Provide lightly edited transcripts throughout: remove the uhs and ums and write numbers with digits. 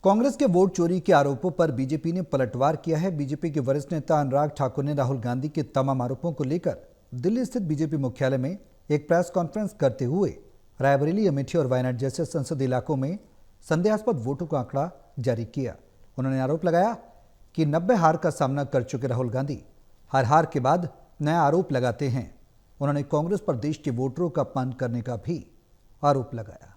कांग्रेस के वोट चोरी के आरोपों पर बीजेपी ने पलटवार किया है। बीजेपी के वरिष्ठ नेता अनुराग ठाकुर ने राहुल गांधी के तमाम आरोपों को लेकर दिल्ली स्थित बीजेपी मुख्यालय में एक प्रेस कॉन्फ्रेंस करते हुए रायबरेली, अमेठी और वायनाड जैसे संसदीय इलाकों में संदेहास्पद वोटों का आंकड़ा जारी किया। उन्होंने आरोप लगाया कि 90 हार का सामना कर चुके राहुल गांधी हर हार के बाद नया आरोप लगाते हैं। उन्होंने कांग्रेस पर देश के वोटरों का अपमान करने का भी आरोप लगाया।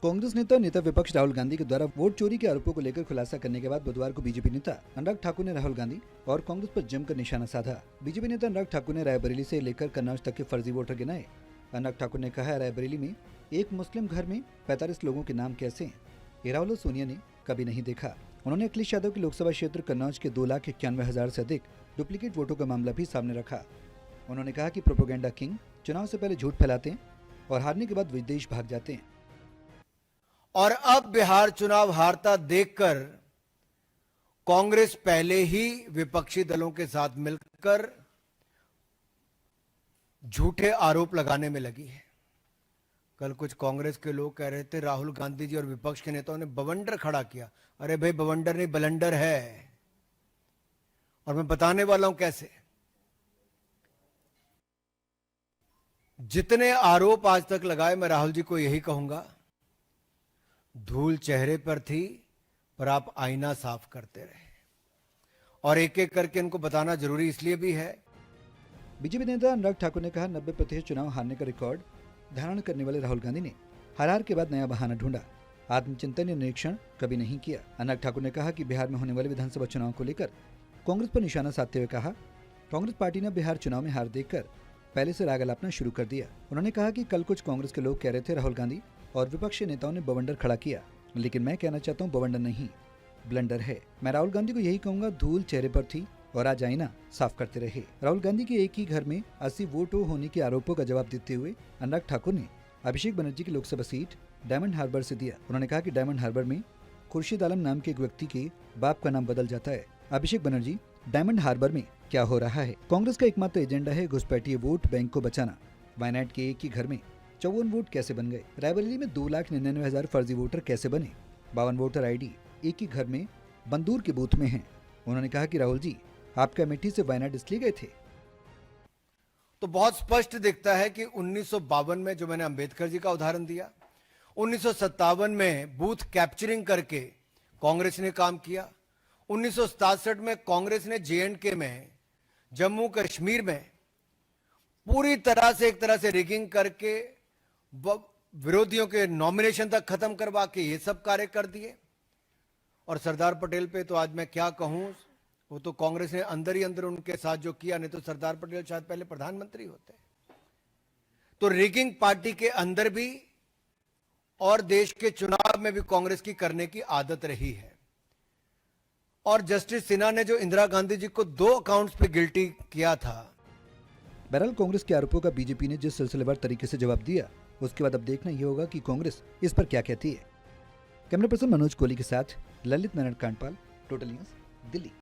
कांग्रेस नेता विपक्ष राहुल गांधी के द्वारा वोट चोरी के आरोपों को लेकर खुलासा करने के बाद बुधवार को बीजेपी नेता अनुराग ठाकुर ने राहुल गांधी और कांग्रेस पर जमकर निशाना साधा। बीजेपी नेता अनुराग ठाकुर ने रायबरेली से लेकर कन्नौज तक के फर्जी वोटर गिनाए। अनुराग ठाकुर ने कहा, रायबरेली में एक मुस्लिम घर में 45 लोगों के नाम कैसे हैं, ये राहुल और सोनिया ने कभी नहीं देखा। उन्होंने अखिलेश यादव के लोकसभा क्षेत्र कन्नौज के 2,91,000 से अधिक डुप्लीकेट वोटों का मामला भी सामने रखा। उन्होंने कहा कि प्रोपेगेंडा किंग चुनाव से पहले झूठ फैलाते हैं और हारने के बाद विदेश भाग जाते हैं। और अब बिहार चुनाव हारता देखकर कांग्रेस पहले ही विपक्षी दलों के साथ मिलकर झूठे आरोप लगाने में लगी है। कल कुछ कांग्रेस के लोग कह रहे थे राहुल गांधी जी और विपक्ष के नेताओं ने बवंडर खड़ा किया। अरे भाई, बवंडर नहीं, बलंडर है, और मैं बताने वाला हूं कैसे। जितने आरोप आज तक लगाए, मैं राहुल जी को यही कहूंगा, धूल चेहरे पर थी पर आप आईना साफ करते रहे, और एक एक करके इनको बताना जरूरी इसलिए भी है। बीजेपी नेता अनुराग ठाकुर ने कहा, 90% चुनाव हारने का रिकॉर्ड धारण करने वाले राहुल गांधी ने हर हार के बाद नया बहाना ढूंढा, आत्मचिंतन या निरीक्षण कभी नहीं किया। अनुराग ठाकुर ने कहा कि बिहार में होने वाले विधानसभा चुनाव को लेकर कांग्रेस पर निशाना साधते हुए कहा, कांग्रेस पार्टी ने बिहार चुनाव में हार देखकर पहले से राग अलापना शुरू कर दिया। उन्होंने कहा कि कल कुछ कांग्रेस के लोग कह रहे थे राहुल गांधी और विपक्षी नेताओं ने बवंडर खड़ा किया, लेकिन मैं कहना चाहता हूं बवंडर नहीं, ब्लंडर है। मैं राहुल गांधी को यही कहूंगा, धूल चेहरे पर थी और आज आईना साफ करते रहे। राहुल गांधी के एक ही घर में 80 वोटों होने के आरोपों का जवाब देते हुए अनुराग ठाकुर ने अभिषेक बनर्जी की लोकसभा सीट डायमंड हार्बर से दिया। उन्होंने कहा कि डायमंड हार्बर में खुर्शीद आलम नाम के एक व्यक्ति के बाप का नाम बदल जाता है। अभिषेक बनर्जी, डायमंड हार्बर में क्या हो रहा है? कांग्रेस का एकमात्र एजेंडा है घुसपैठिए वोट बैंक को बचाना। वायनाड के एक ही घर में 54 वोट कैसे बन गए? रायबरेली में 2,99,000 फर्जी वोटर कैसे बने? 52 वोटर आईडी एक ही घर में बंदूर के बूथ में हैं। उन्होंने कहा कि राहुल जी, आपका अमेठी से वायनाड इसलिए गए थे? तो बहुत स्पष्ट दिखता है कि 1952 में, जो मैंने अंबेडकर जी का उदाहरण दिया, 1957 में बूथ कैप्चरिंग करके कांग्रेस ने काम किया। 1967 में कांग्रेस ने J&K में, जम्मू कश्मीर में पूरी तरह से एक तरह से रिगिंग करके विरोधियों के नॉमिनेशन तक खत्म करवा के ये सब कार्य कर दिए। और सरदार पटेल पे तो आज मैं क्या कहूं, वो तो कांग्रेस ने अंदर ही अंदर उनके साथ जो किया, नहीं तो सरदार पटेल शायद पहले प्रधानमंत्री होते। तो रिगिंग पार्टी के अंदर भी और देश के चुनाव में भी कांग्रेस की करने की आदत रही है। और जस्टिस सिन्हा ने जो इंदिरा गांधी जी को 2 अकाउंट्स पे गिल्टी किया था। बहरहाल कांग्रेस के आरोपों का बीजेपी ने जिस सिलसिलेवार तरीके से जवाब दिया, उसके बाद अब देखना यह होगा कि कांग्रेस इस पर क्या कहती है। कैमरा पर्सन मनोज कोहली के साथ ललित नारायण कांडपाल, टोटल न्यूज, दिल्ली।